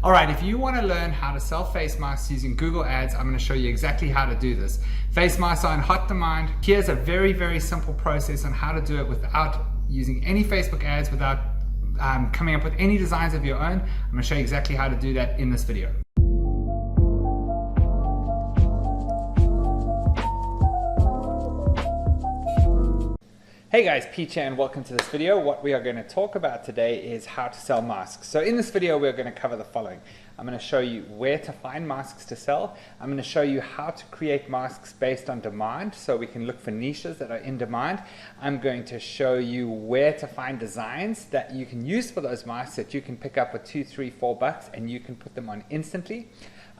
All right, if you want to learn how to sell face masks using Google Ads, I'm going to show you exactly how to do this. Face masks are in hot demand. Here's a very, very simple process on how to do it without using any Facebook ads, without coming up with any designs of your own. I'm going to show you exactly how to do that in this video. Hey guys, Peach here and welcome to this video. What we are going to talk about today is how to sell masks. So in this video we're going to cover the following. I'm going to show you where to find masks to sell. I'm going to show you how to create masks based on demand so we can look for niches that are in demand. I'm going to show you where to find designs that you can use for those masks that you can pick up for $2, $3, $4 and you can put them on instantly.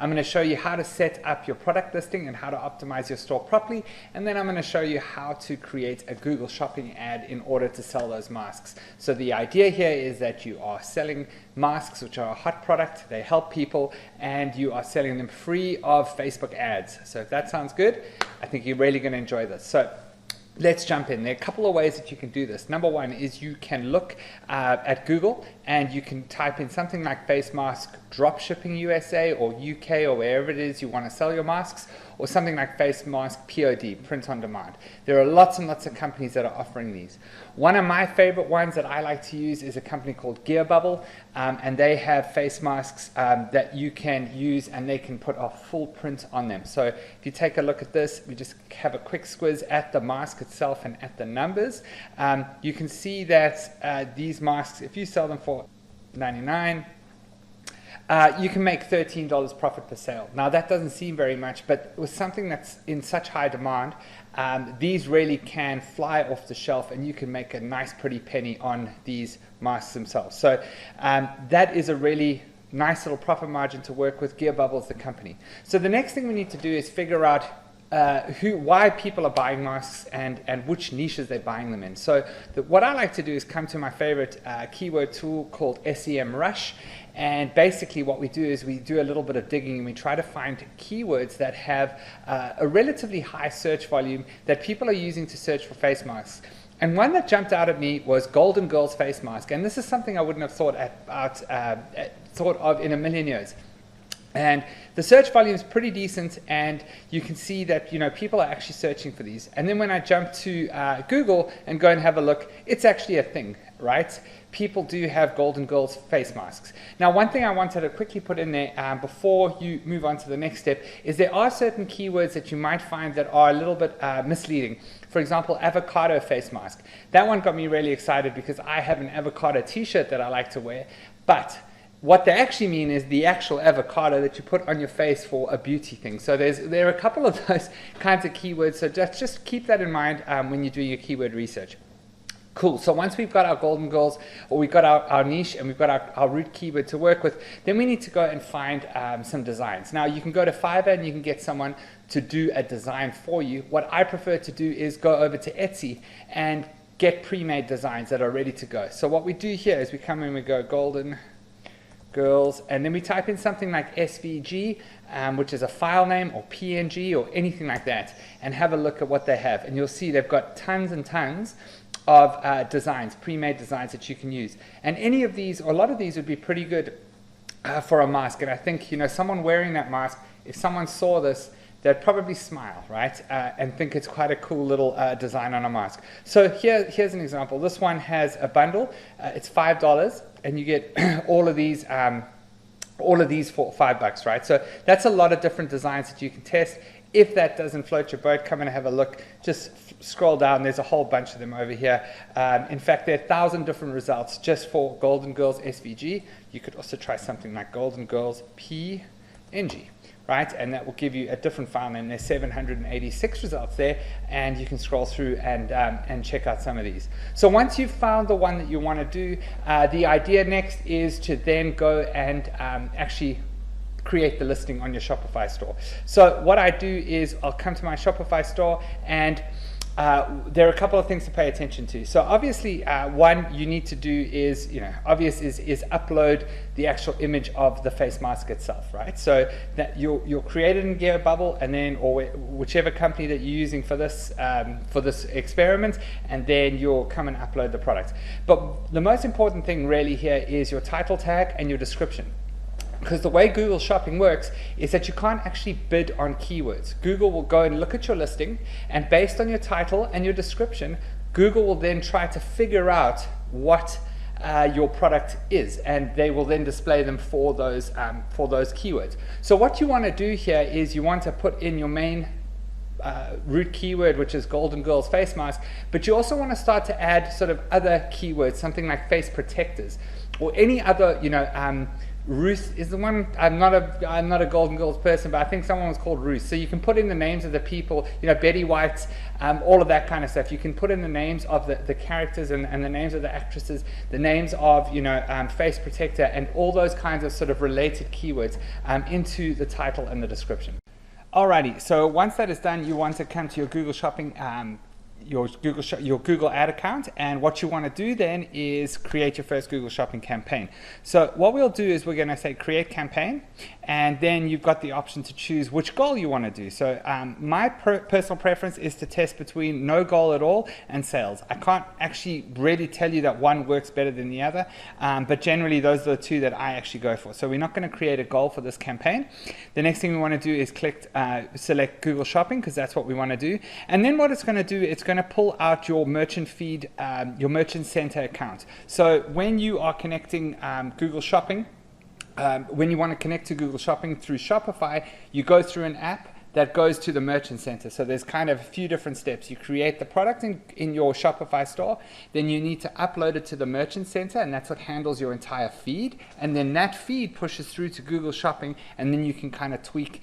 I'm going to show you how to set up your product listing and how to optimize your store properly. And then I'm going to show you how to create a Google shopping ad in order to sell those masks. So the idea here is that you are selling masks, which are a hot product. They help people and you are selling them free of Facebook ads. So if that sounds good, I think you're really going to enjoy this. So let's jump in. There are a couple of ways that you can do this. Number one is you can look at Google and you can type in something like face mask dropshipping USA or UK or wherever it is you want to sell your masks, or something like face mask POD, print on demand. There are lots and lots of companies that are offering these. One of my favorite ones that I like to use is a company called Gear Bubble, and they have face masks that you can use and they can put a full print on them. So if you take a look at this, we just have a quick squiz at the mask itself and at the numbers. You can see that these masks, if you sell them for $99, you can make $13 profit per sale. Now that doesn't seem very much, but with something that's in such high demand, these really can fly off the shelf and you can make a nice pretty penny on these masks themselves. So that is a really nice little profit margin to work with. Gear Bubble is the company. So the next thing we need to do is figure out why people are buying masks and which niches they're buying them in. So what I like to do is come to my favorite keyword tool called SEMrush, and basically what we do is we do a little bit of digging and we try to find keywords that have a relatively high search volume that people are using to search for face masks. And one that jumped out at me was Golden Girls face mask, and this is something I wouldn't have thought of in a million years. And the search volume is pretty decent, and you can see that people are actually searching for these. And then when I jump to Google and go and have a look, it's actually a thing, right? People do have Golden Girls face masks. Now, one thing I wanted to quickly put in there before you move on to the next step is there are certain keywords that you might find that are a little bit misleading. For example, avocado face mask. That one got me really excited because I have an avocado t-shirt that I like to wear, but what they actually mean is the actual avocado that you put on your face for a beauty thing. So there are a couple of those kinds of keywords, so just keep that in mind when you're doing your keyword research. Cool, so once we've got our Golden Girls, or we've got our niche and we've got our root keyword to work with, then we need to go and find some designs. Now you can go to Fiverr and you can get someone to do a design for you. What I prefer to do is go over to Etsy and get pre-made designs that are ready to go. So what we do here is we come in and we go Golden Girls, and then we type in something like SVG, which is a file name, or PNG, or anything like that, and have a look at what they have. And you'll see they've got tons and tons of designs, pre-made designs that you can use. And any of these, or a lot of these, would be pretty good for a mask. And I think, someone wearing that mask, if someone saw this, they'd probably smile, right? And think it's quite a cool little design on a mask. So here's an example. This one has a bundle. It's $5, and you get all of these for $5, right? So that's a lot of different designs that you can test. If that doesn't float your boat, come and have a look. Just scroll down. There's a whole bunch of them over here. In fact, there are 1,000 different results just for Golden Girls SVG. You could also try something like Golden Girls PNG, right? And that will give you a different file name. There's 786 results there, and you can scroll through and check out some of these. So once you've found the one that you want to do, the idea next is to then go and actually create the listing on your Shopify store. So what I do is I'll come to my Shopify store, and there are a couple of things to pay attention to. So obviously, one you need to do is, is upload the actual image of the face mask itself, right? So that you'll create it in Gear Bubble, and then, or whichever company that you're using for this experiment, and then you'll come and upload the product. But the most important thing really here is your title tag and your description. Because the way Google Shopping works is that you can't actually bid on keywords. Google will go and look at your listing, and based on your title and your description, Google will then try to figure out what your product is, and they will then display them for those keywords. So what you want to do here is you want to put in your main root keyword, which is Golden Girls face mask, but you also want to start to add sort of other keywords, something like face protectors or any other, Ruth is the one. I'm not a Golden Girls person, but I think someone was called Ruth. So you can put in the names of the people, Betty White, all of that kind of stuff. You can put in the names of the characters and the names of the actresses, the names of face protector, and all those kinds of sort of related keywords into the title and the description. Alrighty, so once that is done, you want to come to your Google Shopping your Google ad account, and what you want to do then is create your first Google Shopping campaign. So what we'll do is we're going to say create campaign, and then you've got the option to choose which goal you want to do. So my personal preference is to test between no goal at all and sales. I can't actually really tell you that one works better than the other, but generally those are the two that I actually go for. So we're not going to create a goal for this campaign. The next thing we want to do is select Google Shopping, because that's what we want to do. And then what it's going to do, it's going to pull out your merchant feed, your merchant center account. So when you are connecting Google Shopping, when you want to connect to Google Shopping through Shopify, you go through an app that goes to the merchant center. So there's kind of a few different steps. You create the product in your Shopify store, then you need to upload it to the merchant center, and that's what handles your entire feed. And then that feed pushes through to Google Shopping, and then you can kind of tweak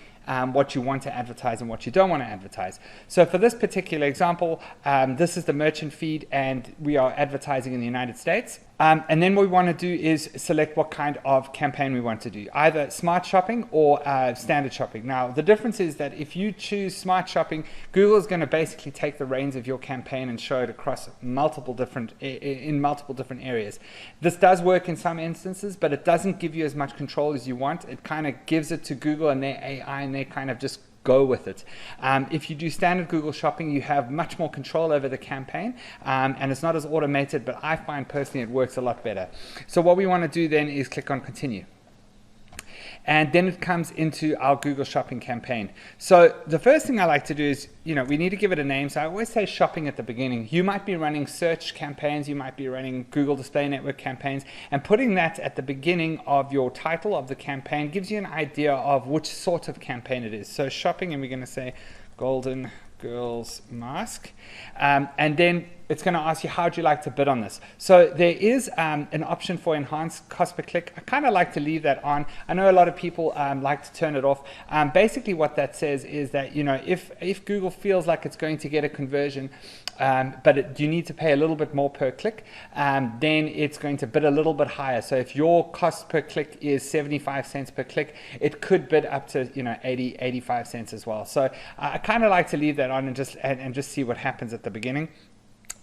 what you want to advertise and what you don't want to advertise. So for this particular example, this is the merchant feed, and we are advertising in the United States. And then what we want to do is select what kind of campaign we want to do, either smart shopping or standard shopping. Now, the difference is that if you choose smart shopping, Google is going to basically take the reins of your campaign and show it across multiple different areas. This does work in some instances, but it doesn't give you as much control as you want. It kind of gives it to Google and their AI, and they kind of just go with it. If you do standard Google Shopping, you have much more control over the campaign, and it's not as automated, but I find personally it works a lot better. So what we want to do then is click on continue. And then it comes into our Google Shopping campaign. So the first thing I like to do is, we need to give it a name. So I always say shopping at the beginning. You might be running search campaigns, you might be running Google Display Network campaigns, and putting that at the beginning of your title of the campaign gives you an idea of which sort of campaign it is. So shopping, and we're going to say Golden Girls Mask, and then it's going to ask you, how do you like to bid on this? So there is an option for enhanced cost per click. I kind of like to leave that on. I know a lot of people like to turn it off. Basically what that says is that, if Google feels like it's going to get a conversion, but you need to pay a little bit more per click, then it's going to bid a little bit higher. So if your cost per click is 75 cents per click, it could bid up to 80, 85 cents as well. So I kind of like to leave that on and just see what happens at the beginning.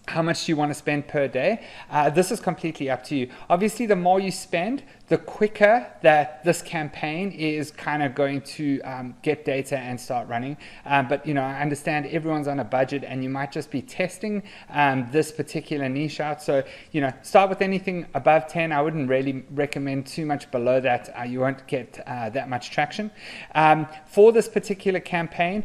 How much do you want to spend per day? This is completely up to you. Obviously, the more you spend, the quicker that this campaign is kind of going to get data and start running. But I understand everyone's on a budget, and you might just be testing this particular niche out. So start with anything above 10. I wouldn't really recommend too much below that. You won't get that much traction. For this particular campaign,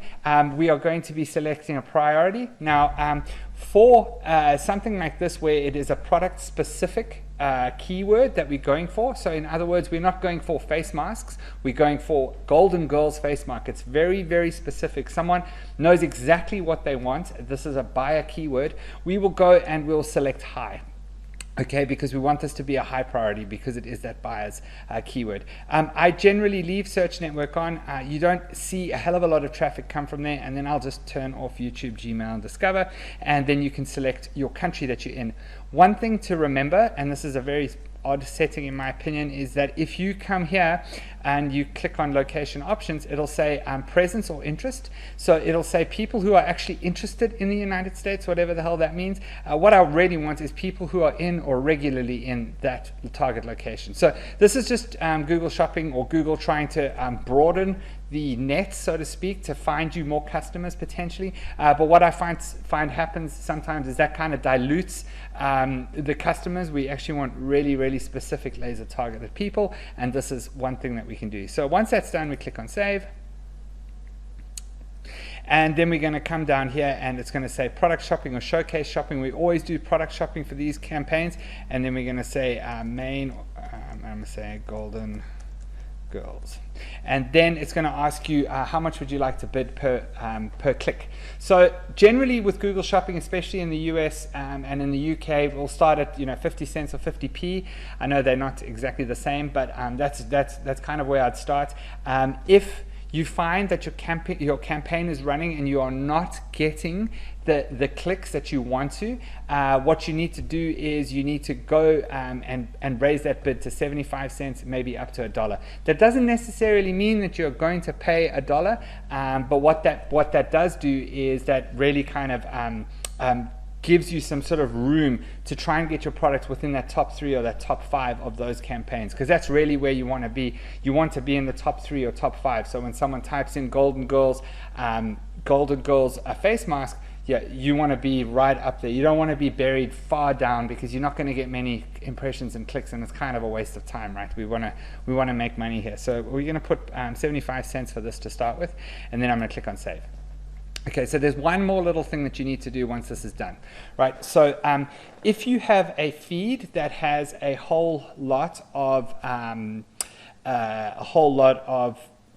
we are going to be selecting a priority. Now, for something like this, where it is a product specific keyword that we're going for, so in other words, we're not going for face masks, we're going for Golden Girls face mask. It's very, very specific. Someone knows exactly what they want. This is a buyer keyword. We will go and we'll select high. Okay, because we want this to be a high priority, because it is that buyer's keyword. I generally leave Search Network on. You don't see a hell of a lot of traffic come from there, and then I'll just turn off YouTube, Gmail, and Discover, and then you can select your country that you're in. One thing to remember, and this is a very odd setting in my opinion, is that if you come here and you click on location options, it'll say presence or interest. So it'll say people who are actually interested in the United States, whatever the hell that means. What I really want is people who are in or regularly in that target location. So this is just Google Shopping, or Google trying to broaden the net, so to speak, to find you more customers potentially. But what I find happens sometimes is that kind of dilutes the customers. We actually want really, really specific laser targeted people, and this is one thing that we can do. So once that's done, we click on save. And then we're going to come down here and it's going to say product shopping or showcase shopping. We always do product shopping for these campaigns. And then we're going to say main, I'm going to say golden girls. And then it's going to ask you how much would you like to bid per click. So generally with Google Shopping, especially in the US and in the UK, we'll start at 50 cents or 50p. I know they're not exactly the same, but that's kind of where I'd start. If you find that your campaign is running and you are not getting the clicks that you want to, what you need to do is you need to go and raise that bid to 75 cents, maybe up to $1. That doesn't necessarily mean that you're going to pay $1, but what that does do is that really kind of gives you some sort of room to try and get your product within that top 3 or that top 5 of those campaigns, because that's really where you want to be. You want to be in the top 3 or top 5. So when someone types in Golden Girls face mask, yeah, you want to be right up there. You don't want to be buried far down, because you're not going to get many impressions and clicks, and it's kind of a waste of time, right? We want to make money here. So we're going to put 75 cents for this to start with, and then I'm going to click on save. Okay, so there's one more little thing that you need to do once this is done, right? So if you have a feed that has a whole lot of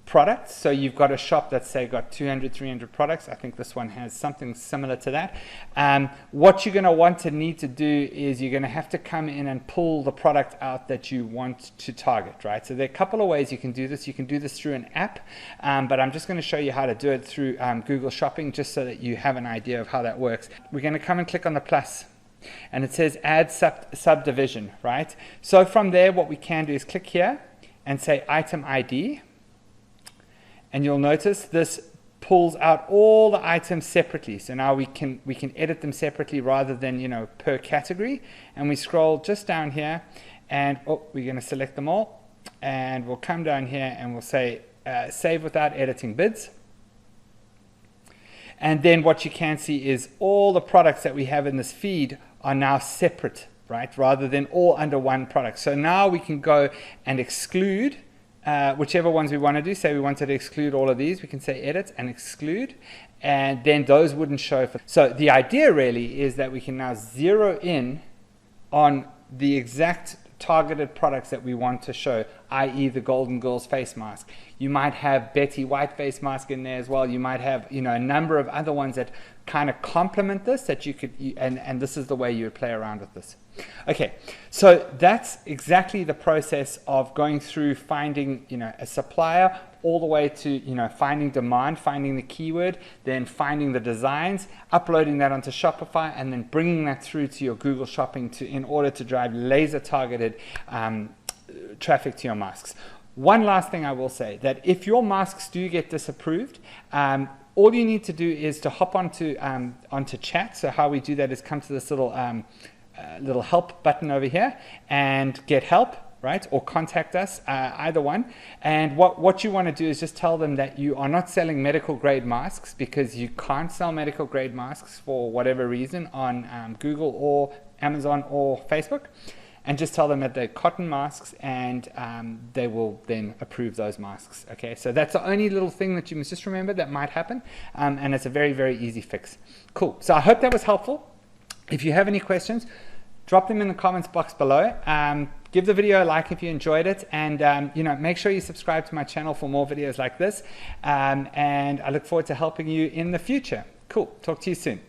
products, so you've got a shop that's say got 200, 300 products. I think this one has something similar to that. What you're going to need to do is you're going to have to come in and pull the product out that you want to target, right? So there are a couple of ways you can do this. You can do this through an app, but I'm just going to show you how to do it through Google Shopping, just so that you have an idea of how that works. We're going to come and click on the plus, and it says add subdivision, right? So from there, what we can do is click here and say item ID. And you'll notice this pulls out all the items separately. So now we can edit them separately rather than per category. And we scroll just down here, and we're going to select them all, and we'll come down here and we'll say save without editing bids. And then what you can see is all the products that we have in this feed are now separate, right? Rather than all under one product. So now we can go and exclude whichever ones we want to do. Say we wanted to exclude all of these, we can say edit and exclude, and then those wouldn't show. So the idea really is that we can now zero in on the exact targeted products that we want to show, i.e. the Golden Girls face mask. You might have Betty White face mask in there as well. You might have a number of other ones that kind of complement this, that you could, and this is the way you would play around with this. Okay, so that's exactly the process of going through finding a supplier, all the way to finding demand, finding the keyword, then finding the designs, uploading that onto Shopify, and then bringing that through to your Google Shopping in order to drive laser targeted traffic to your masks. One last thing I will say, that if your masks do get disapproved, all you need to do is to hop onto chat. So how we do that is come to this little help button over here and get help, right? Or contact us, either one. And what you want to do is just tell them that you are not selling medical grade masks, because you can't sell medical grade masks for whatever reason on Google or Amazon or Facebook. And just tell them that they're cotton masks, and they will then approve those masks. Okay, so that's the only little thing that you must just remember that might happen, and it's a very, very easy fix. Cool. So I hope that was helpful. If you have any questions, drop them in the comments box below. Give the video a like if you enjoyed it, and make sure you subscribe to my channel for more videos like this. And I look forward to helping you in the future. Cool. Talk to you soon.